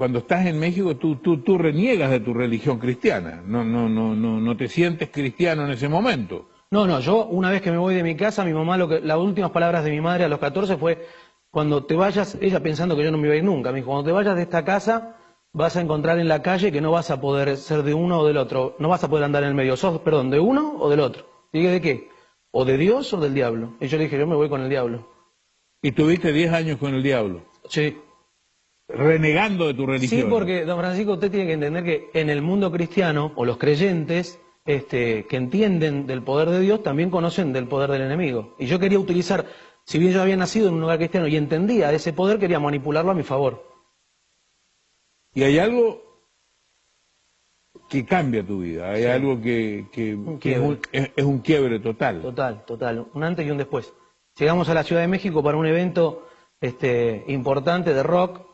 cuando estás en México, tú reniegas de tu religión cristiana. No te sientes cristiano en ese momento. No, yo una vez que me voy de mi casa, mi mamá, las últimas palabras de mi madre a los 14 fue, cuando te vayas, ella pensando que yo no me iba a ir nunca, me dijo, cuando te vayas de esta casa, vas a encontrar en la calle que no vas a poder ser de uno o del otro, no vas a poder andar en el medio, sos, perdón, de uno o del otro. Y dije, ¿de qué? ¿O de Dios o del diablo? Y yo le dije, yo me voy con el diablo. ¿Y tuviste 10 años con el diablo? Sí. Renegando de tu religión. Sí, porque, don Francisco, usted tiene que entender que en el mundo cristiano, o los creyentes, que entienden del poder de Dios, también conocen del poder del enemigo. Y yo quería utilizar, si bien yo había nacido en un lugar cristiano y entendía ese poder, quería manipularlo a mi favor. Y hay algo que cambia tu vida, hay algo que es un quiebre total. Total, un antes y un después. Llegamos a la Ciudad de México para un evento importante de rock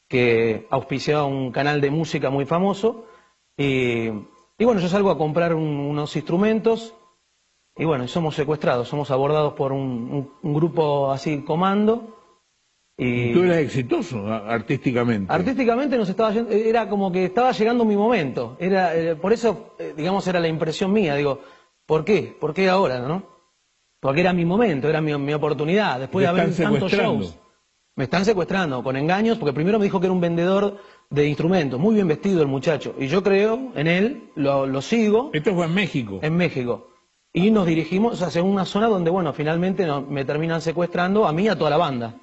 que auspiciaba un canal de música muy famoso y bueno, yo salgo a comprar unos instrumentos y bueno, somos secuestrados, somos abordados por un grupo así comando. Y tú eras exitoso artísticamente. Artísticamente nos estaba yendo, era como que estaba llegando mi momento. Por eso, digamos, era la impresión mía. Digo, ¿por qué? ¿Por qué ahora, no? Porque era mi momento, era mi oportunidad. Después de haber tantos shows. Me están secuestrando con engaños, porque primero me dijo que era un vendedor de instrumentos, muy bien vestido el muchacho. Y yo creo en él, lo sigo. ¿Esto fue en México? En México. Y nos dirigimos hacia una zona donde, bueno, finalmente me terminan secuestrando a mí y a toda la banda.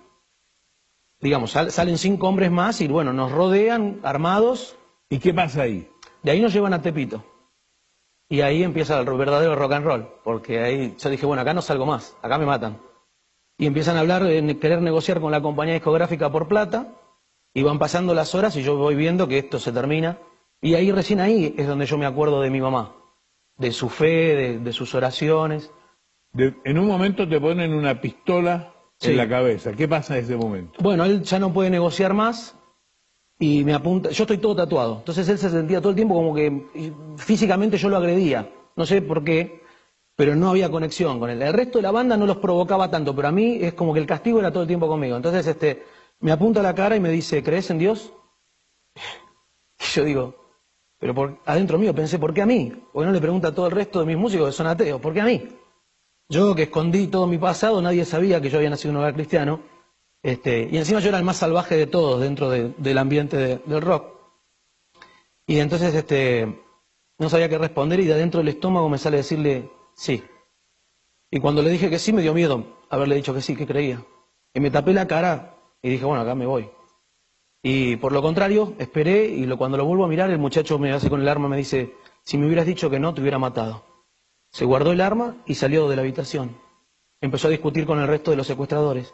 Digamos, salen 5 hombres más y bueno, nos rodean armados. ¿Y qué pasa ahí? De ahí nos llevan a Tepito. Y ahí empieza el verdadero rock and roll, porque ahí yo dije, bueno, acá no salgo más, acá me matan. Y empiezan a hablar, querer negociar con la compañía discográfica por plata, y van pasando las horas y yo voy viendo que esto se termina. Y ahí, recién ahí, es donde yo me acuerdo de mi mamá, de su fe, de sus oraciones. En un momento te ponen una pistola en la cabeza. ¿Qué pasa en ese momento? Bueno, él ya no puede negociar más y me apunta. Yo estoy todo tatuado, entonces él se sentía todo el tiempo como que físicamente yo lo agredía. No sé por qué, pero no había conexión con él. El resto de la banda no los provocaba tanto, pero a mí es como que el castigo era todo el tiempo conmigo. Entonces me apunta a la cara y me dice, ¿crees en Dios? Y yo digo, pero adentro mío pensé, ¿por qué a mí? Porque no le pregunta a todo el resto de mis músicos que son ateos, ¿por qué a mí? Yo que escondí todo mi pasado, nadie sabía que yo había nacido en un hogar cristiano, y encima yo era el más salvaje de todos dentro del ambiente del rock. Y entonces no sabía qué responder y de adentro del estómago me sale decirle sí. Y cuando le dije que sí me dio miedo haberle dicho que sí, que creía. Y me tapé la cara y dije, bueno, acá me voy. Y por lo contrario, esperé y cuando lo vuelvo a mirar, el muchacho me hace con el arma, me dice, si me hubieras dicho que no, te hubiera matado. Se guardó el arma y salió de la habitación. Empezó a discutir con el resto de los secuestradores.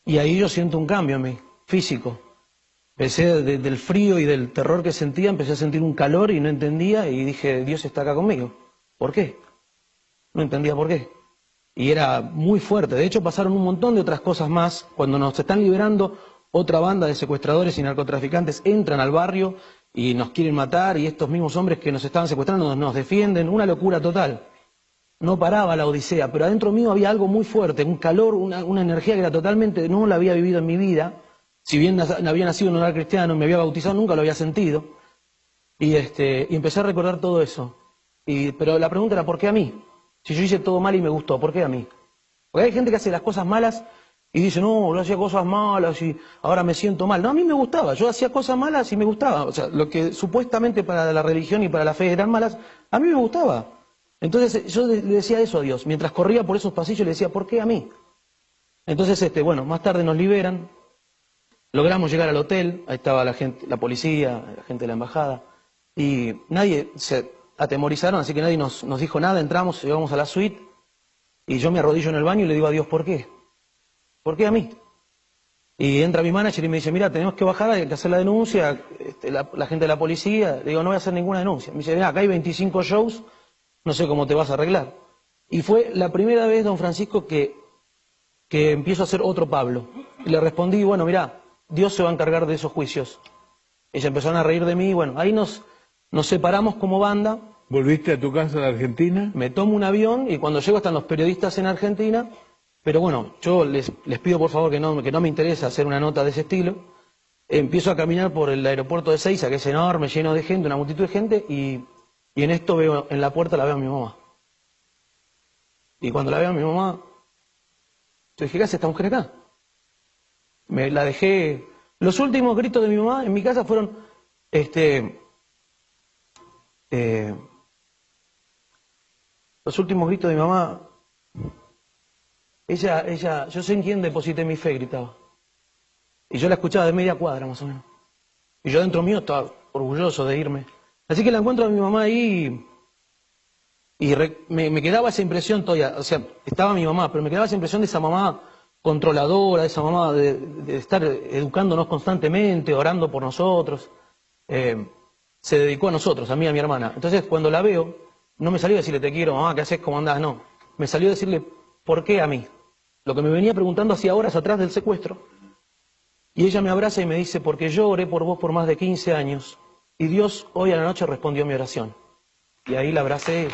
Y ahí yo siento un cambio en mí, físico. Empecé del frío y del terror que sentía, empecé a sentir un calor y no entendía y dije, Dios está acá conmigo. ¿Por qué? No entendía por qué. Y era muy fuerte. De hecho, pasaron un montón de otras cosas más. Cuando nos están liberando, otra banda de secuestradores y narcotraficantes entran al barrio y nos quieren matar, y estos mismos hombres que nos estaban secuestrando nos defienden, una locura total. No paraba la odisea, pero adentro mío había algo muy fuerte, un calor, una energía que era totalmente, no la había vivido en mi vida, si bien había nacido en un hogar cristiano, me había bautizado, nunca lo había sentido, y empecé a recordar todo eso. Pero la pregunta era, ¿por qué a mí? Si yo hice todo mal y me gustó, ¿por qué a mí? Porque hay gente que hace las cosas malas y dice, no, yo hacía cosas malas y ahora me siento mal. No, a mí me gustaba, yo hacía cosas malas y me gustaba. O sea, lo que supuestamente para la religión y para la fe eran malas, a mí me gustaba. Entonces yo le decía eso a Dios. Mientras corría por esos pasillos le decía, ¿por qué a mí? Entonces, bueno, más tarde nos liberan, logramos llegar al hotel, ahí estaba la gente, la policía, la gente de la embajada, y nadie, se atemorizaron, así que nadie nos dijo nada, entramos, llegamos a la suite, y yo me arrodillo en el baño y le digo a Dios, ¿por qué? ¿Por qué a mí? Y entra mi manager y me dice, mira, tenemos que bajar, hay que hacer la denuncia, la gente de la policía. Le digo, no voy a hacer ninguna denuncia. Me dice, mira, acá hay 25 shows, no sé cómo te vas a arreglar. Y fue la primera vez, don Francisco, que empiezo a hacer otro Pablo. Y le respondí, bueno, mira, Dios se va a encargar de esos juicios. Ellos empezaron a reír de mí, y bueno, ahí nos separamos como banda. ¿Volviste a tu casa de Argentina? Me tomo un avión y cuando llego están los periodistas en Argentina. Pero bueno, yo les pido por favor que no me interesa hacer una nota de ese estilo. empiezo a caminar por el aeropuerto de Ezeiza, que es enorme, lleno de gente, una multitud de gente, y en esto veo, en la puerta la veo a mi mamá. Y cuando la veo a mi mamá, yo dije, ¿qué hace esta mujer acá? Me la dejé. Los últimos gritos de mi mamá en mi casa fueron, los últimos gritos de mi mamá, ella, yo sé en quién deposité mi fe, gritaba. Y yo la escuchaba de media cuadra, más o menos. Y yo dentro mío estaba orgulloso de irme. Así que la encuentro a mi mamá ahí y me quedaba esa impresión todavía. O sea, estaba mi mamá, pero me quedaba esa impresión de esa mamá controladora, de esa mamá de estar educándonos constantemente, orando por nosotros. Se dedicó a nosotros, a mí y a mi hermana. Entonces, cuando la veo, no me salió a decirle, te quiero, mamá, ¿qué haces? ¿Cómo andás? No. Me salió a decirle, ¿por qué a mí? Lo que me venía preguntando hacía horas atrás del secuestro. Y ella me abraza y me dice, porque yo oré por vos por más de 15 años y Dios hoy a la noche respondió mi oración. Y ahí la abracé.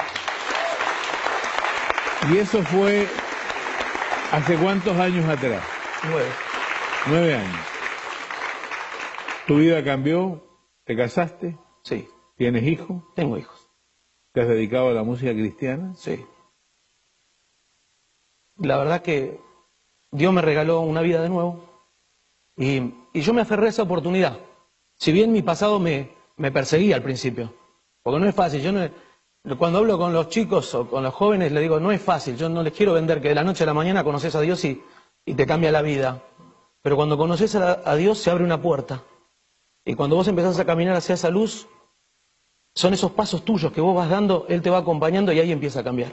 ¿Y eso fue hace cuántos años atrás? 9. 9 años. ¿Tu vida cambió? ¿Te casaste? Sí. ¿Tienes hijos? Tengo hijos. ¿Te has dedicado a la música cristiana? Sí. La verdad que Dios me regaló una vida de nuevo. Y yo me aferré a esa oportunidad. Si bien mi pasado me perseguía al principio, porque no es fácil. Cuando hablo con los chicos o con los jóvenes, les digo, no es fácil. Yo no les quiero vender que de la noche a la mañana conoces a Dios y te cambia la vida. Pero cuando conoces a Dios se abre una puerta. Y cuando vos empezás a caminar hacia esa luz, son esos pasos tuyos que vos vas dando, Él te va acompañando y ahí empieza a cambiar.